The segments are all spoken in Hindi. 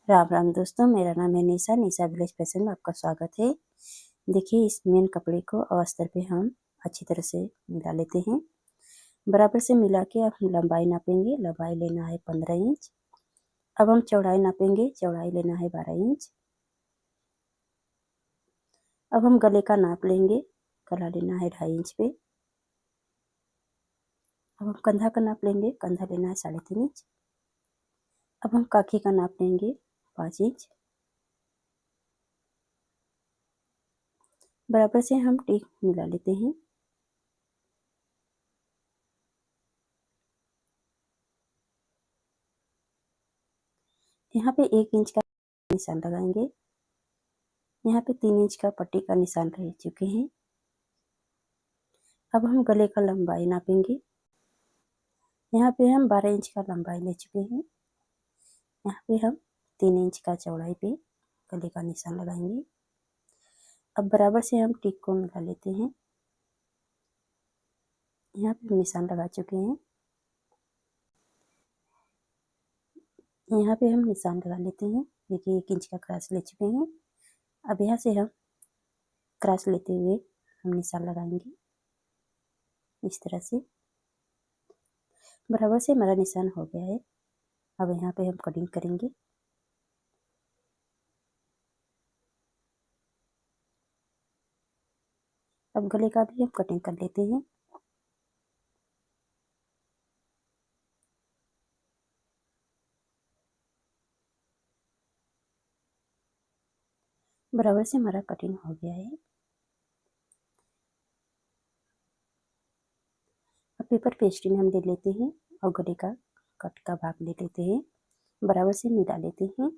राम राम दोस्तों, मेरा नाम है निशा। निशा विलेज फैशन में आपका स्वागत है। देखिए, इस मेन कपड़े को अस्तर पे हम अच्छी तरह से मिला लेते हैं। बराबर से मिला के अब हम लंबाई नापेंगे। लंबाई लेना है 15 इंच। अब हम चौड़ाई नापेंगे। चौड़ाई लेना है 12 इंच। अब हम गले का नाप लेंगे। गला लेना है 2.5 इंच पे। अब हम कंधा का नाप लेंगे। कंधा लेना है 3.5 इंच। अब हम काखी का नाप लेंगे 5 इंच। बराबर से हम टिक मिला लेते हैं। यहाँ पे 1 इंच का निशान लगाएंगे। यहाँ पे 3 इंच का पट्टी का निशान रह चुके हैं। अब हम गले का लंबाई नापेंगे। यहाँ पे हम 12 इंच का लंबाई ले चुके हैं। यहाँ पे हम 3 इंच का चौड़ाई पे गले का निशान लगाएंगे। अब बराबर से हम टिक को मिला लेते हैं। यहाँ पे निशान लगा चुके हैं। यहाँ पे हम निशान लगा लेते हैं। देखिए, 1 इंच का क्रॉस ले चुके हैं। अब यहाँ से हम क्रॉस लेते हुए हम निशान लगाएंगे इस तरह से। बराबर से हमारा निशान हो गया है। अब यहाँ पे हम कटिंग करेंगे। अब गले का भी हम कटिंग कर लेते हैं। बराबर से हमारा कटिंग हो गया है। अब पेपर पेस्टिंग हम ले लेते हैं और गले का कट का भाग ले लेते हैं। बराबर से मिला लेते हैं।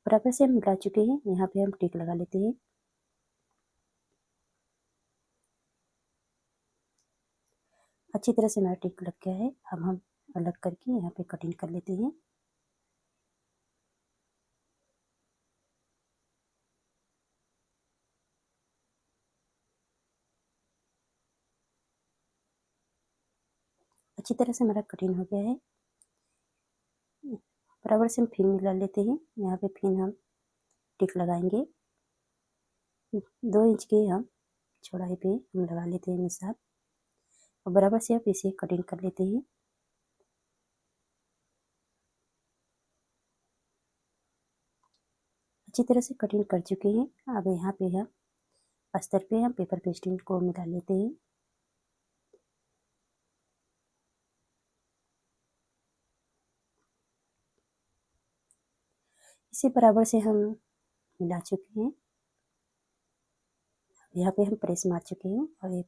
बराबर से हम मिला चुके हैं। यहाँ पे हम टिक लगा लेते हैं। अच्छी तरह से हमारा टिक लग गया है। अब हम अलग करके यहाँ पे कटिंग कर लेते हैं। अच्छी तरह से हमारा कटिंग हो गया है। बराबर से हम फिर मिला लेते हैं। यहाँ पे फिर हम टिक लगाएंगे। 2 इंच के हम चौड़ाई पे हम लगा लेते हैं निशान और बराबर से आप इसे कटिंग कर लेते हैं। अच्छी तरह से कटिंग कर चुके हैं। अब यहाँ पे हम अस्तर पे हम पेपर पेस्टिंग को मिला लेते हैं। इसे बराबर से हम मिला चुके हैं। यहाँ पे हम प्रेस मार चुके हैं और ये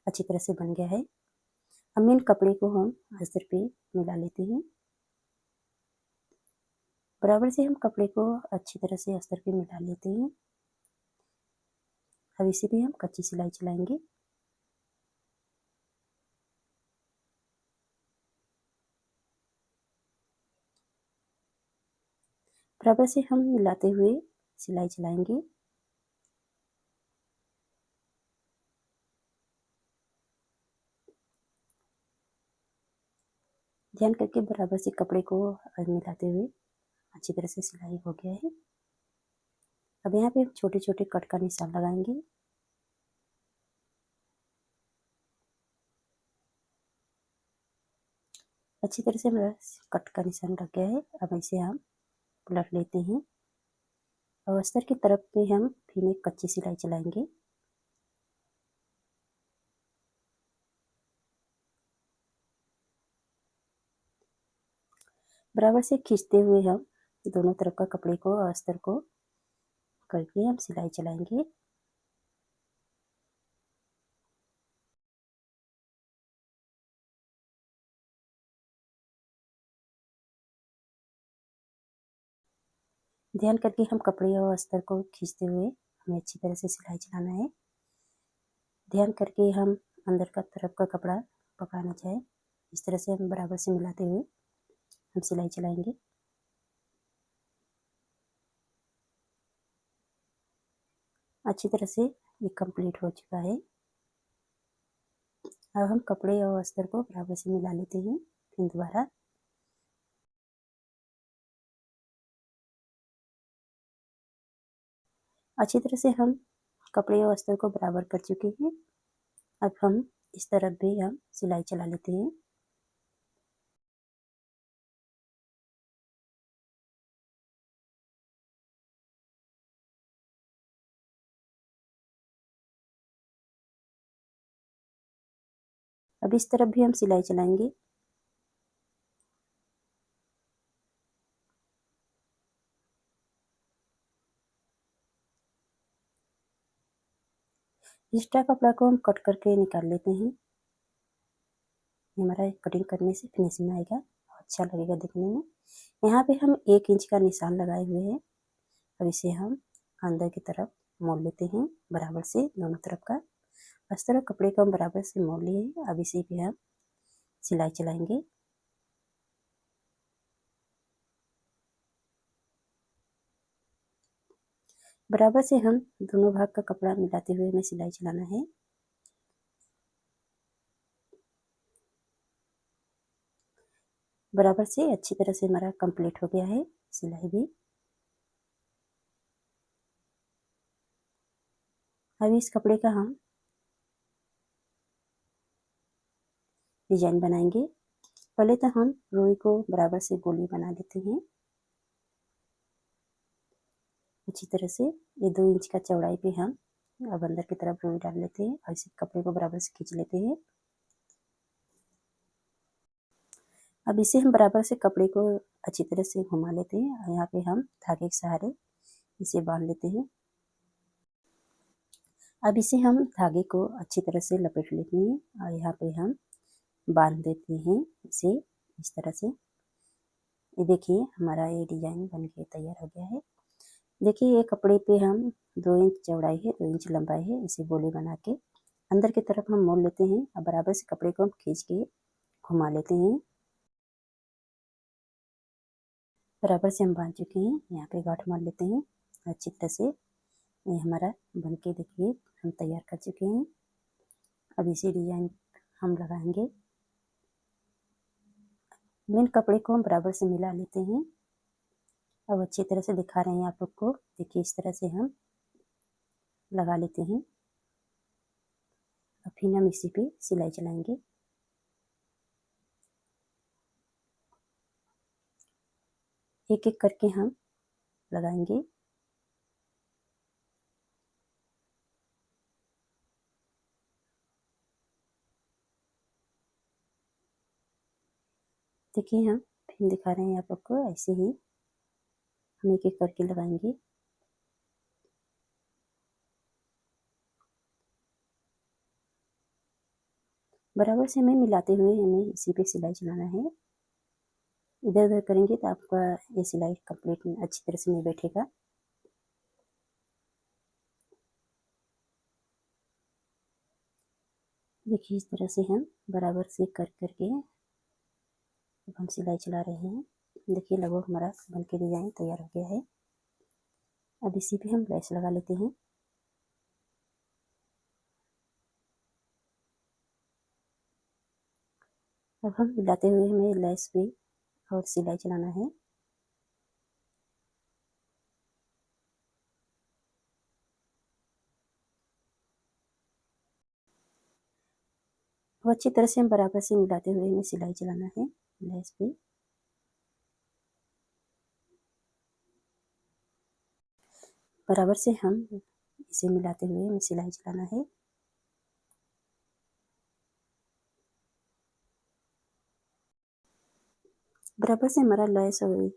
अच्छी तरह से बन गया है। अब मेन कपड़े को हम अस्तर पे मिला लेते हैं। बराबर से हम कपड़े को अच्छी तरह से अस्तर पे मिला लेते हैं। अब इसे भी हम कच्ची सिलाई चलाएंगे। बराबर से हम मिलाते हुए सिलाई चलाएंगे। ध्यान करके बराबर से कपड़े को मिलाते हुए अच्छी तरह से सिलाई हो गया है। अब यहाँ पे छोटे छोटे कट का निशान लगाएंगे। अच्छी तरह से हमारा कट का निशान लग गया है। अब इसे हम पलट लेते हैं और अस्तर की तरफ पे हम फिर एक कच्ची सिलाई चलाएंगे। बराबर से खींचते हुए हम दोनों तरफ का कपड़े को और अस्तर को करके हम सिलाई चलाएंगे। ध्यान करके हम कपड़े और अस्तर को खींचते हुए हमें अच्छी तरह से सिलाई चलाना है। ध्यान करके हम अंदर का तरफ का कपड़ा पकड़ना चाहे इस तरह से हम बराबर से मिलाते हुए हम सिलाई चलाएंगे। अच्छी तरह से ये कंप्लीट हो चुका है। अब हम कपड़े और अस्तर को बराबर से मिला लेते हैं फिर दोबारा। अच्छी तरह से हम कपड़े और अस्तर को बराबर कर चुके हैं। अब हम इस तरफ भी हम सिलाई चला लेते हैं। अब इस तरफ भी हम सिलाई चलाएंगे। एक्स्ट्रा कपड़ा को हम कट करके निकाल लेते हैं। हमारा कटिंग करने से फिनिशिंग आएगा, अच्छा लगेगा दिखने में। यहाँ पे हम 1 इंच का निशान लगाए हुए हैं। अब इसे हम अंदर की तरफ मोड़ लेते हैं बराबर से दोनों तरफ का। अस्तर और कपड़े को हम बराबर से मोड़ लिए हैं। अब इसी पे हम सिलाई चलाएंगे। बराबर से हम दोनों भाग का कपड़ा मिलाते हुए हमें सिलाई चलाना है। बराबर से अच्छी तरह से हमारा कंप्लीट हो गया है सिलाई भी। अब इस कपड़े का हम डिजाइन बनाएंगे। पहले तो हम रुई को बराबर से गोली बना लेते हैं अच्छी तरह से। ये 2 इंच का चौड़ाई पे हम अब अंदर की तरफ रुई डाल लेते हैं और इस कपड़े को बराबर से खींच लेते हैं। अब इसे हम बराबर से कपड़े को अच्छी तरह से घुमा लेते हैं और यहाँ पे हम धागे के सहारे इसे बांध लेते हैं। अब इसे हम धागे को अच्छी तरह से लपेट लेते हैं और यहाँ पे हम बांध देते हैं इसे इस तरह से। ये देखिए हमारा ये डिजाइन बन के तैयार हो गया है। देखिए ये कपड़े पे हम 2 इंच चौड़ाई है, 2 इंच लंबाई है, इसे गोले बना के अंदर की तरफ हम मोड़ लेते हैं और बराबर से कपड़े को हम खींच के घुमा लेते हैं। बराबर से हम बांध चुके हैं। यहाँ पे गांठ मार लेते हैं अच्छी तरह से। ये हमारा बन के देखिए हम तैयार कर चुके हैं। अब इसी डिजाइन हम लगाएंगे। मेन कपड़े को हम बराबर से मिला लेते हैं। अब अच्छी तरह से दिखा रहे हैं आप लोग को। देखिए इस तरह से हम लगा लेते हैं। अब फिर हम इसी पे सिलाई चलाएंगे। एक एक करके हम लगाएंगे। देखिए हम फिर दिखा रहे हैं आप लोग को, ऐसे ही हम एक एक करके लगाएंगे। बराबर से हमें मिलाते हुए हमें इसी पे सिलाई चलाना है। इधर उधर करेंगे तो आपका ये सिलाई कंप्लीट अच्छी तरह से नहीं बैठेगा। देखिए इस तरह से हम बराबर से कर करके अब हम सिलाई चला रहे हैं। देखिए लगभग हमारा बन के डिजाइन तैयार हो गया है। अब इसी पे हम लेस लगा लेते हैं। अब हम मिलाते हुए हमें लेस पे और सिलाई चलाना है। अब अच्छी तरह से हम बराबर से मिलाते हुए हमें सिलाई चलाना है लेस पे। बराबर से हम इसे मिलाते हुए हमें सिलाई चलाना है। बराबर से हमारा लेस और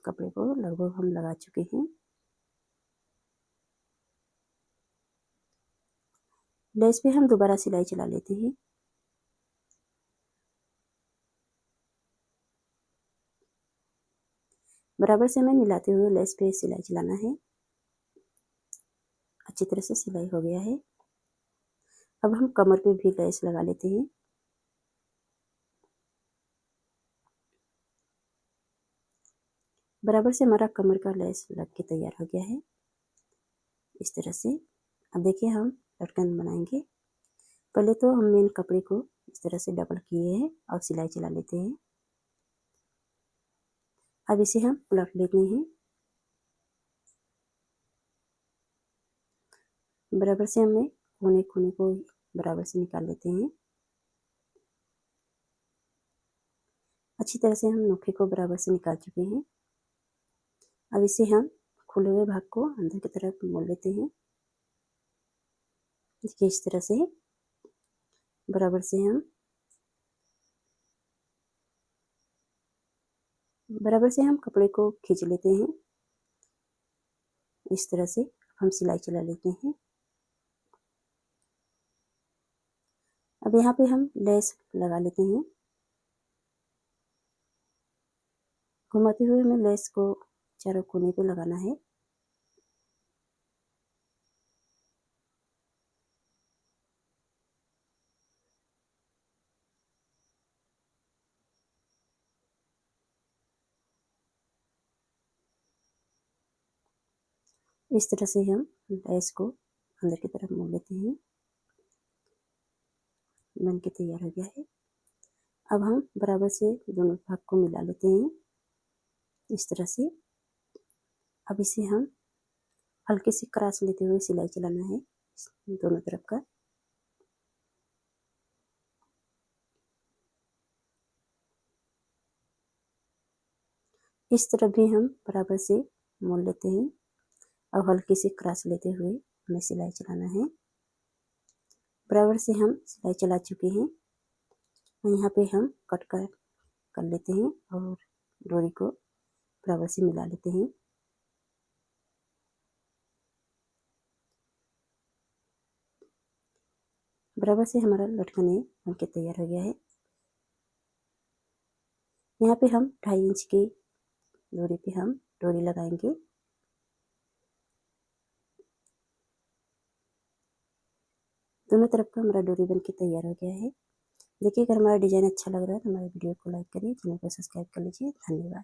कपड़े को लगभग हम लगा चुके हैं। लेस पे हम दोबारा सिलाई चला लेते हैं। बराबर से हमें मिलाते हुए लेस पे सिलाई चलाना है। अच्छी तरह से सिलाई हो गया है। अब हम कमर पे भी लेस लगा लेते हैं। बराबर से हमारा कमर का लेस लग के तैयार हो गया है इस तरह से। अब देखिए हम लटकन बनाएंगे। पहले तो हम मेन कपड़े को इस तरह से डबल किए हैं और सिलाई चला लेते हैं। अब इसे हम पलट लेते हैं। बराबर से हमें कोने कोने को बराबर से निकाल लेते हैं। अच्छी तरह से हम नोखे को बराबर से निकाल चुके हैं। अब इसे हम खुले हुए भाग को अंदर की तरफ मोड़ लेते हैं। देखिए इस तरह से बराबर से हम कपड़े को खींच लेते हैं। इस तरह से हम सिलाई चला लेते हैं। अब यहाँ पे हम लेस लगा लेते हैं। घुमाते हुए हमें लेस को चारों कोने पे लगाना है। इस तरह से हम लेस को अंदर की तरफ मोड़ लेते हैं। बन के तैयार हो गया है। अब हम बराबर से दोनों भाग को मिला लेते हैं इस तरह से। अब इसे हम हल्के से क्रॉस लेते हुए सिलाई चलाना है दोनों तरफ का। इस तरफ भी हम बराबर से मोड़ लेते हैं। अब हल्के से क्रॉस लेते हुए हमें सिलाई चलाना है। बराबर से हम सिलाई चला चुके हैं। यहाँ पे हम कट कर लेते हैं और डोरी को बराबर से मिला लेते हैं। बराबर से हमारा लटकन बनके तैयार हो गया है। यहाँ पे हम 2.5 इंच की डोरी पे हम डोरी लगाएंगे। दोनों तरफ का हमारा डोरी बनके तैयार हो गया है। देखिए अगर हमारा डिज़ाइन अच्छा लग रहा है तो हमारे वीडियो को लाइक करिए, चैनल को सब्सक्राइब कर लीजिए। धन्यवाद।